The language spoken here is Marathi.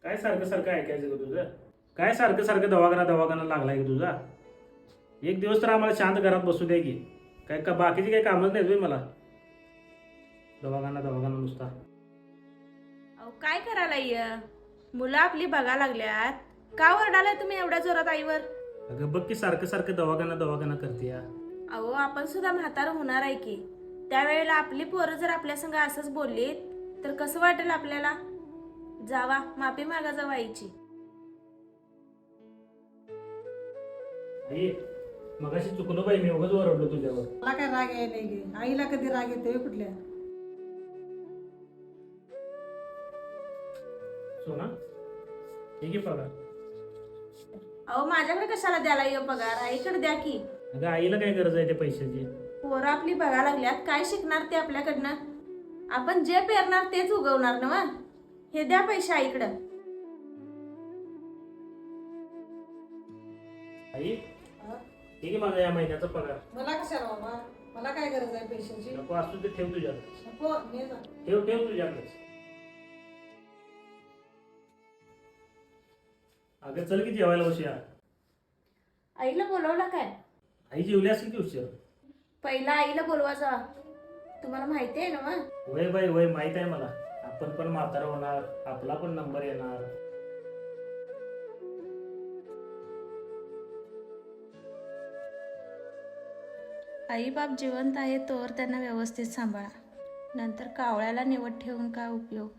काय सारखं सारखं ऐकायचं ग तुझं? काय सारखं सारखं दवाखाना लागलाय की तुझा? एक दिवस तर आम्हाला शांत घरात बसू दे की. काय का बाकीची काही कामच नाही तुम्ही मला. दवाखाना नुसता. अहो काय करायला मुलं आपली बघा लागल्यात. का ओरडालाय तुम्ही एवढ्या जोरात आईवर? अगं बघ की सारखं सारखं दवाखाना करते या. अहो आपण सुद्धा म्हातार होणार आहे की. त्यावेळेला आपली पोरं जर आपल्या संग असंच बोलली तर कसं वाटेल आपल्याला? जावा माफी मागा जावा आईची. आई मगाशी चुकलो बाई, मी उगाच ओरडलो तुझ्यावर. मला काय राग यायला नाही गे. आईला कधी राग येतोय कुठल्या? सोना ठीक आहे पगार. अहो माझ्याकडे कशाला द्यायला येऊ पगार? आईकडे द्या की. अगं आईला काय गरज आहे त्या पैशाची? पोरं आपली बघा लागल्यात, काय शिकणार ते आपल्याकडनं? आपण जे पेरणार तेच उगवणार ना. हे द्या पैसे आईकडं. आई ठीक आहे माझा या महिन्याचा पगार. मला कशाला बाबा? मला काय गरज आहे पैशाची? नको असू ते ठेव तुझ्याकडे. नको ने जा. ठेव तुझ्याकडे. अगं चल की जेवायला उशिरा. आईला बोलवलं काय? आई जेवली असेल की उशीर. पहिला आईला बोलवा जा. तुम्हाला माहिती आहे ना मग? वय बाई वय माहित आहे मला. आपण पण म्हातारा होणार, आपला पण नंबर येणार. आई बाप जिवंत आहे तोवर त्यांना व्यवस्थित सांभाळा. नंतर कावळ्याला निवड ठेवून काय उपयोग?